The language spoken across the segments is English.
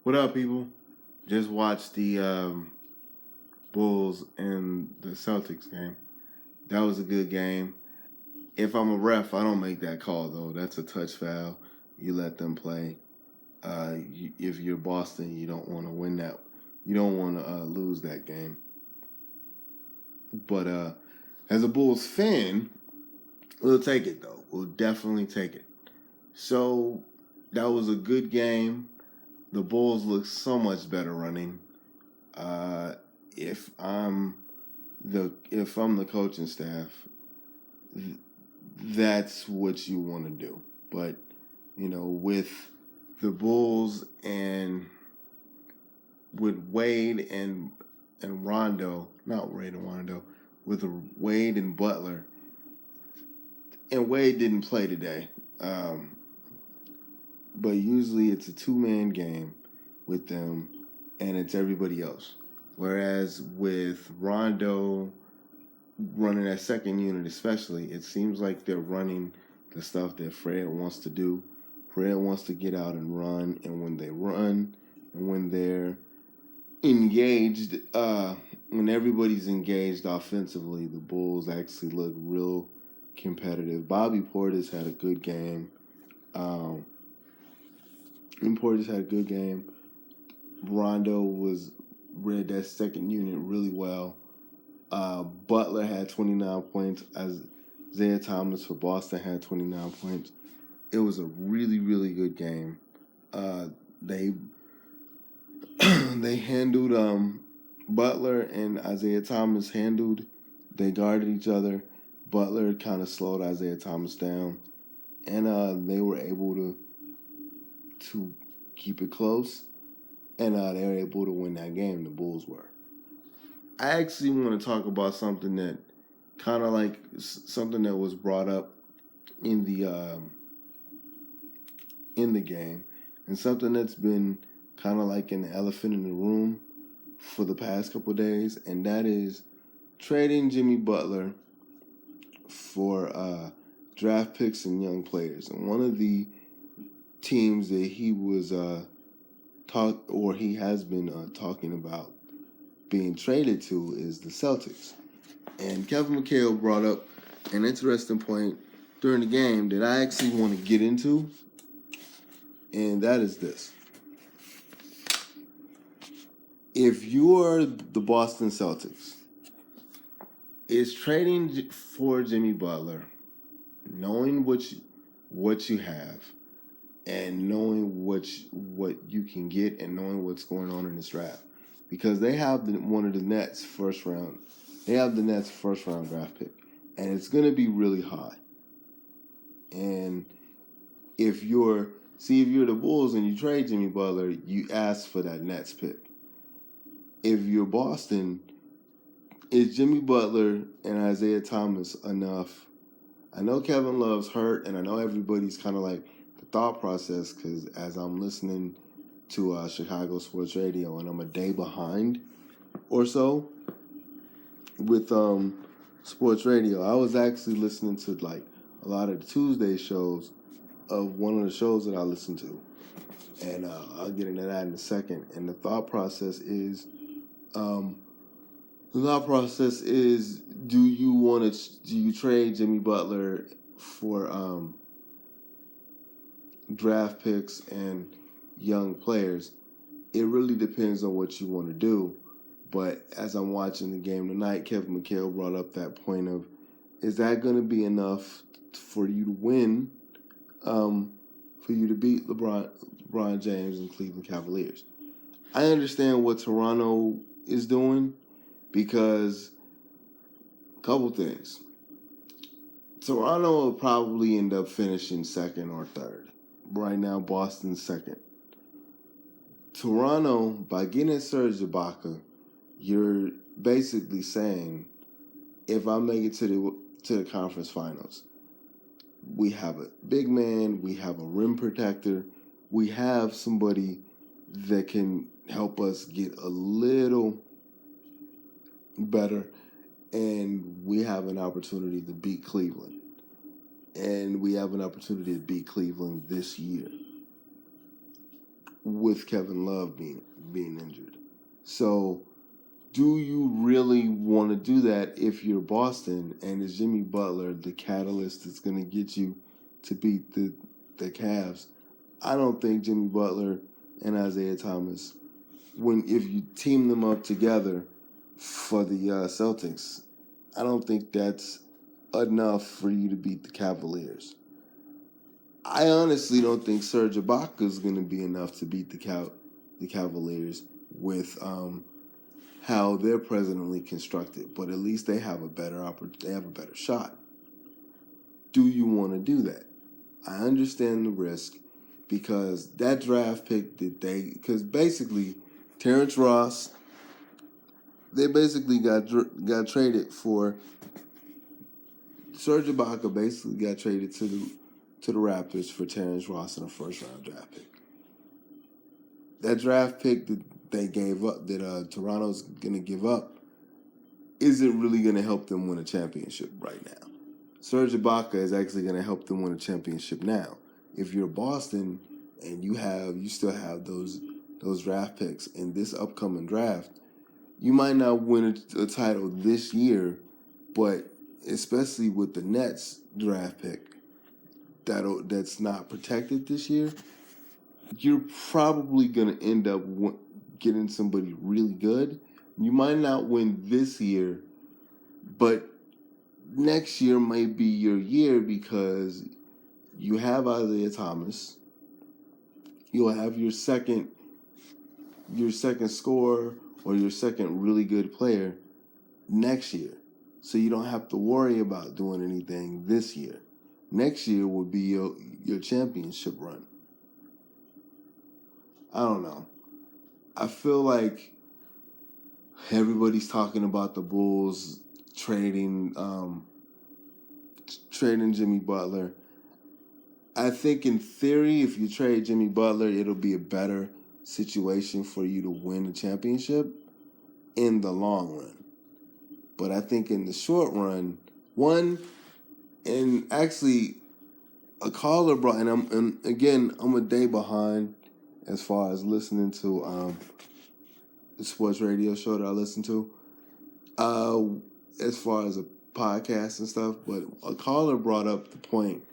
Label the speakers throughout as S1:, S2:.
S1: What up, people? Just watched the Bulls and the Celtics game. That was a good game. If I'm a ref, I don't make that call, though. That's a touch foul. You let them play. If you're Boston, you don't want to win that. You don't want to lose that game. But as a Bulls fan, we'll take it, though. We'll definitely take it. So that was a good game. The Bulls look so much better running. If I'm the coaching staff, that's what you want to do. But with the Bulls and with Wade and Rondo, not Wade and Rondo, with Wade and Butler, and Wade didn't play today. But usually it's a 2-man game with them, and it's everybody else. Whereas with Rondo running that second unit especially, it seems like they're running the stuff that Fred wants to do. Fred wants to get out and run, and when they run and when they're engaged, when everybody's engaged offensively, the Bulls actually look real competitive. Bobby Portis had a good game. Portis had a good game. Rondo read that second unit really well. Butler had 29 points. Isaiah Thomas for Boston had 29 points. It was a really, really good game. They handled Butler and Isaiah Thomas they guarded each other. Butler kind of slowed Isaiah Thomas down, and they were able to keep it close, and they were able to win that game. The Bulls were. I actually want to talk about something that kind of like something that was brought up in the game, and something that's been kind of like an elephant in the room for the past couple of days, and that is trading Jimmy Butler for draft picks and young players. And one of the teams that he was he has been talking about being traded to is the Celtics. And Kevin McHale brought up an interesting point during the game that I actually want to get into, and that is this. If you're the Boston Celtics, is trading for Jimmy Butler, knowing what you have, and knowing what you can get, and knowing what's going on in this draft, because they have one of the Nets first round. They have the Nets first round draft pick, and it's going to be really high. And if you're the Bulls and you trade Jimmy Butler, you ask for that Nets pick. If you're Boston, is Jimmy Butler and Isaiah Thomas enough? I know Kevin Love's hurt, and I know everybody's kind of like the thought process, because as I'm listening to Chicago Sports Radio, and I'm a day behind or so with sports radio. I was actually listening to like a lot of the Tuesday shows of one of the shows that I listen to, and I'll get into that in a second. And the thought process is, do you trade Jimmy Butler for draft picks and young players? It really depends on what you want to do. But as I'm watching the game tonight, Kevin McHale brought up that point of, is that going to be enough for you to win, for you to beat LeBron James and Cleveland Cavaliers? I understand what Toronto is doing, because a couple things. Toronto will probably end up finishing second or third. Right now, Boston's second. Toronto, by getting Serge Ibaka, you're basically saying, if I make it to the conference finals, we have a big man, we have a rim protector, we have somebody that can help us get a little better, and we have an opportunity to beat Cleveland. And we have an opportunity to beat Cleveland this year. with Kevin Love being injured. So, do you really want to do that if you're Boston and is Jimmy Butler the catalyst that's going to get you to beat the Cavs? I don't think Jimmy Butler and Isaiah Thomas, if you team them up together for the Celtics, I don't think that's enough for you to beat the Cavaliers. I honestly don't think Serge Ibaka is going to be enough to beat the Cavaliers with how they're presently constructed. But at least they have a better shot. Do you want to do that? I understand the risk because that draft pick because basically Terrence Ross, they basically got traded for. Serge Ibaka basically got traded to the Raptors for Terrence Ross in a first-round draft pick. That draft pick that they gave up, that Toronto's going to give up, isn't really going to help them win a championship right now. Serge Ibaka is actually going to help them win a championship now. If you're Boston and you still have those draft picks in this upcoming draft, you might not win a title this year, but especially with the Nets draft pick that's not protected this year, you're probably going to end up getting somebody really good. You might not win this year, but next year might be your year because you have Isaiah Thomas. You'll have your second scorer or your second really good player next year. So you don't have to worry about doing anything this year. Next year will be your championship run. I don't know. I feel like everybody's talking about the Bulls trading Jimmy Butler. I think in theory, if you trade Jimmy Butler, it'll be a better situation for you to win the championship in the long run. But I think in the short run, and actually a caller brought, and again, I'm a day behind as far as listening to the sports radio show that I listen to, as far as a podcast and stuff. But a caller brought up the point: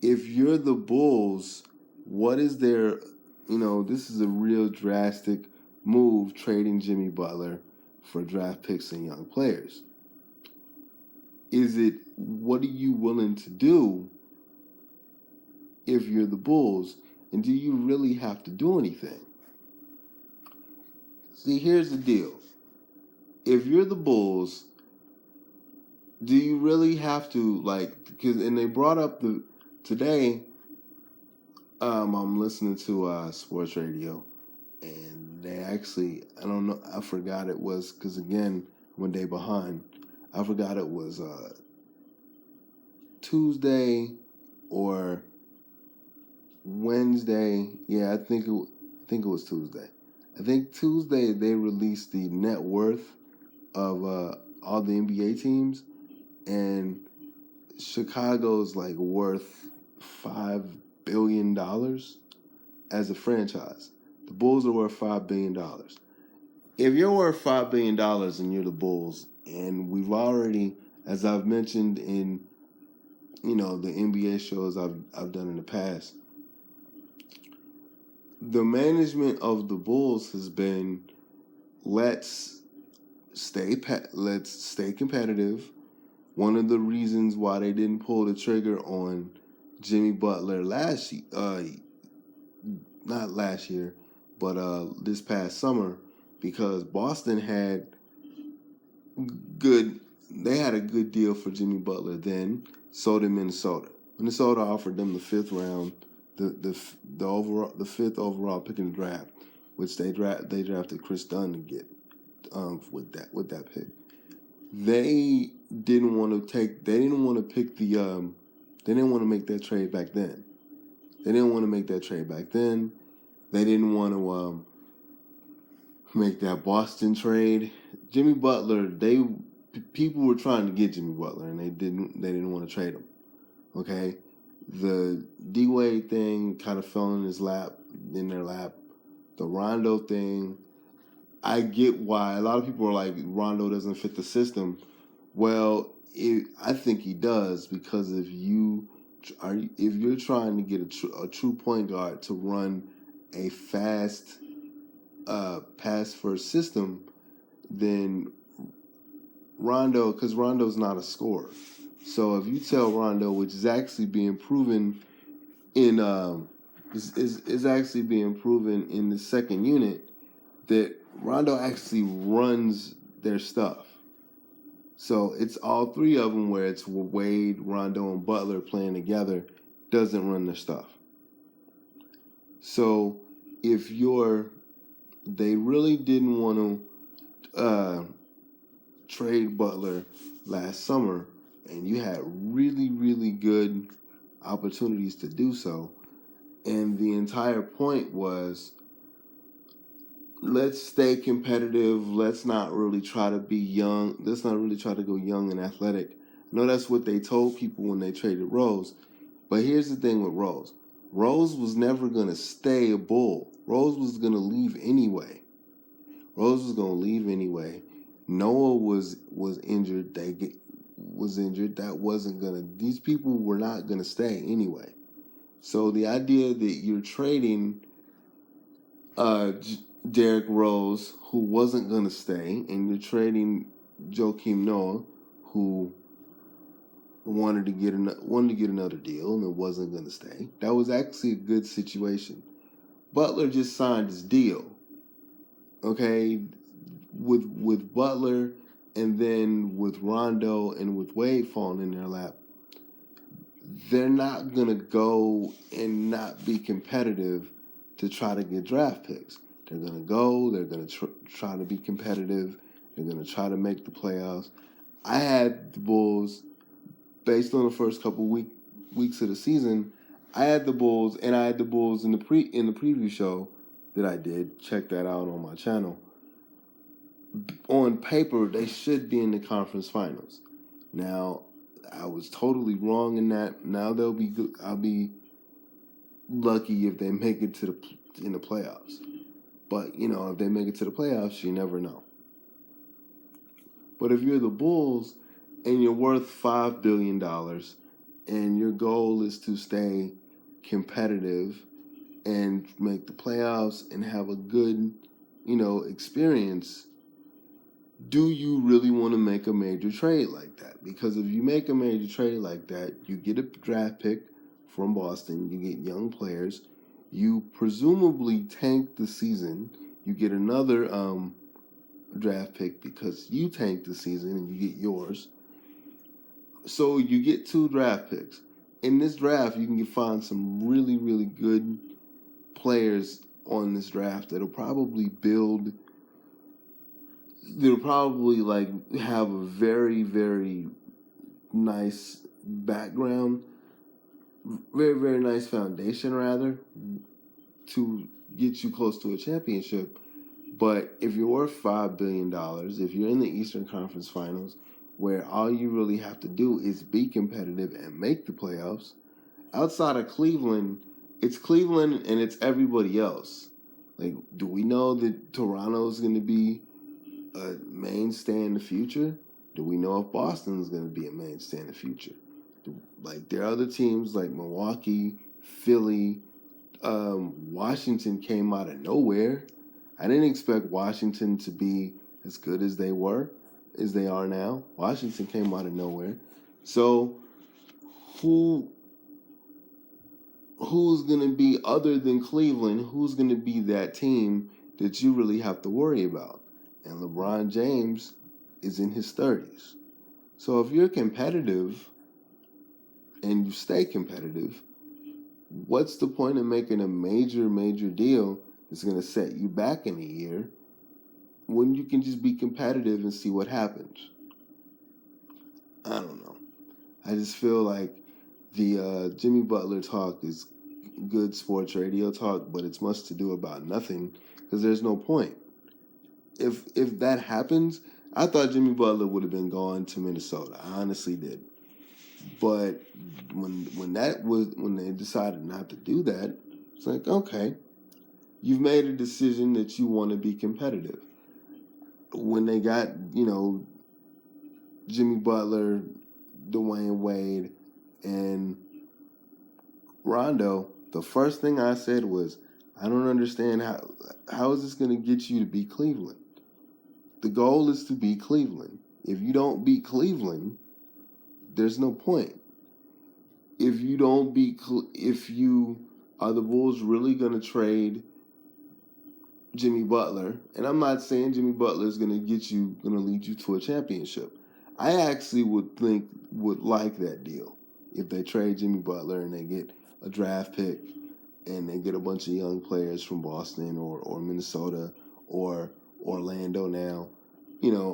S1: if you're the Bulls, what is their, this is a real drastic move, trading Jimmy Butler for draft picks and young players. What are you willing to do if you're the Bulls? And do you really have to do anything? See, here's the deal. If you're the Bulls, do you really have to, and they brought up today, I'm listening to sports radio, and they actually, I don't know, I forgot it was, because again, one day behind, I forgot it was Tuesday or Wednesday. Yeah, I think it was Tuesday. I think Tuesday they released the net worth of all the NBA teams, and Chicago's worth $5 billion as a franchise. The Bulls are worth $5 billion. If you're worth $5 billion and you're the Bulls, and we've already, as I've mentioned in, the NBA shows I've done in the past, the management of the Bulls has been, let's stay competitive. One of the reasons why they didn't pull the trigger on Jimmy Butler not last year, but this past summer, because Boston had a good deal for Jimmy Butler then. So did Minnesota. Minnesota offered them the fifth round, the fifth overall pick in the draft, which they drafted Chris Dunn to get with that pick. They didn't want to make that trade back then. They didn't want to make that Boston trade. Jimmy Butler, people were trying to get Jimmy Butler, and they didn't want to trade him. Okay, the D-Wade thing kind of fell in his lap. in their lap. The Rondo thing, I get why a lot of people are like Rondo doesn't fit the system. Well, I think he does, because if you're trying to get a true point guard to run a fast pass first system, then Rondo, because Rondo's not a scorer. So if you tell Rondo, which is actually being proven in is actually being proven in the second unit, that Rondo actually runs their stuff. So it's all three of them, where it's Wade, Rondo, and Butler playing together, doesn't run their stuff. So if they really didn't want to trade Butler last summer, and you had really, really good opportunities to do so, and the entire point was, let's stay competitive. Let's not really try to be young. Let's not really try to go young and athletic. I know that's what they told people when they traded Rose. But here's the thing with Rose. Rose was never going to stay a Bull. Rose was going to leave anyway. Noah was injured. That wasn't going to... These people were not going to stay anyway. So the idea that you're trading Derrick Rose, who wasn't going to stay, and you're trading Joakim Noah, who wanted to get another deal and it wasn't going to stay. That was actually a good situation. Butler just signed his deal. Okay, with Butler, and then with Rondo and with Wade falling in their lap, they're not going to go and not be competitive to try to get draft picks. They're going to go, they're going to try to be competitive, they're going to try to make the playoffs. I had the Bulls, based on the first couple weeks of the season, I had the Bulls, and I had the Bulls in the preview show that I did. Check that out on my channel. On paper, they should be in the conference finals. Now, I was totally wrong in that. Now they'll be good. I'll be lucky if they make it in the playoffs. But if they make it to the playoffs, you never know. But if you're the Bulls and you're worth $5 billion and your goal is to stay competitive and make the playoffs and have a good, experience, do you really want to make a major trade like that? Because if you make a major trade like that, you get a draft pick from Boston, you get young players, you presumably tank the season, you get another draft pick because you tanked the season and you get yours. So you get 2 draft picks. In this draft, you can find some really, really good players on this draft that'll probably have a very, very nice background, very, very nice foundation, rather, to get you close to a championship. But if you're worth $5 billion, if you're in the Eastern Conference Finals, where all you really have to do is be competitive and make the playoffs, outside of Cleveland, it's Cleveland and it's everybody else. Like, do we know that Toronto's going to be a mainstay in the future? Do we know if Boston's going to be a mainstay in the future? There are other teams like Milwaukee, Philly, Washington came out of nowhere. I didn't expect Washington to be as good as they are now. Washington came out of nowhere. So who's going to be, other than Cleveland, who's going to be that team that you really have to worry about? And LeBron James is in his 30s. So if you're competitive and you stay competitive, what's the point of making a major, major deal that's going to set you back in a year when you can just be competitive and see what happens? I don't know. I just feel like the Jimmy Butler talk is good sports radio talk, but it's much to do about nothing because there's no point. If that happens, I thought Jimmy Butler would have been gone to Minnesota. I honestly did. But when they decided not to do that, it's like, okay, You've made a decision that you want to be competitive. When they got, Jimmy Butler, Dwayne Wade, and Rondo, the first thing I said was, I don't understand how is this going to get you to beat Cleveland? The goal is to beat Cleveland. If you don't beat Cleveland, there's no point. If you are the Bulls really going to trade Jimmy Butler, and I'm not saying Jimmy Butler is going to lead you to a championship. I actually would like that deal if they trade Jimmy Butler and they get a draft pick and they get a bunch of young players from Boston or Minnesota or Orlando now.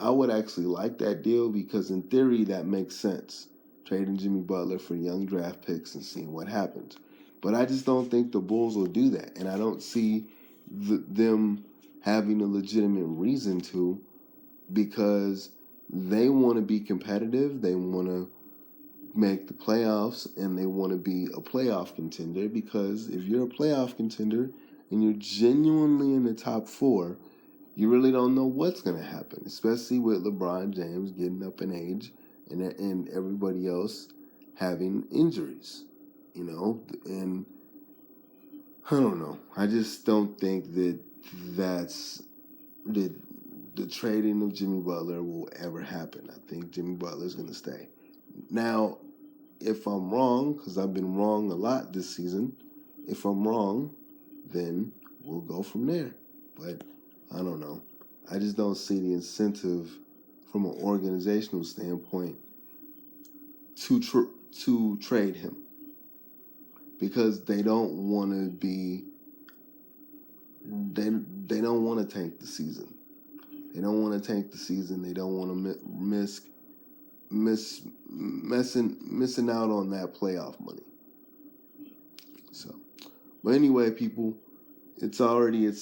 S1: I would actually like that deal because in theory that makes sense. Trading Jimmy Butler for young draft picks and seeing what happens. But I just don't think the Bulls will do that. And I don't see them having a legitimate reason to, because they want to be competitive. They want to make the playoffs and they want to be a playoff contender, because if you're a playoff contender and you're genuinely in the top four, you really don't know what's going to happen, especially with LeBron James getting up in age and everybody else having injuries, and I don't know. I just don't think that the trading of Jimmy Butler will ever happen. I think Jimmy Butler's going to stay. Now, if I'm wrong, because I've been wrong a lot this season, if I'm wrong, then we'll go from there. But I don't know. I just don't see the incentive from an organizational standpoint to trade him, because they don't want to be. They don't want to tank the season. They don't want to tank the season. They don't want to missing out on that playoff money. So, but anyway, people, it's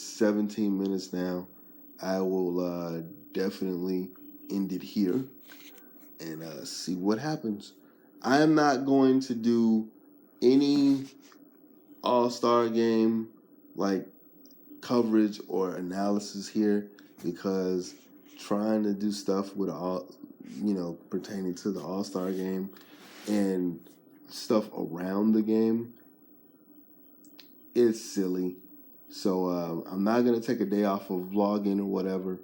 S1: 17 minutes now. I will definitely end it here and see what happens. I am not going to do any All-Star game coverage or analysis here, because trying to do stuff with pertaining to the All-Star game and stuff around the game is silly. So I'm not going to take a day off of vlogging or whatever.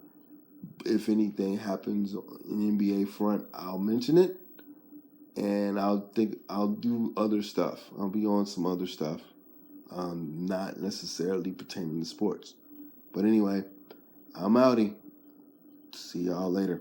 S1: If anything happens in NBA front, I'll mention it, and I'll do other stuff. I'll be on some other stuff, not necessarily pertaining to sports. But anyway, I'm outie. See y'all later.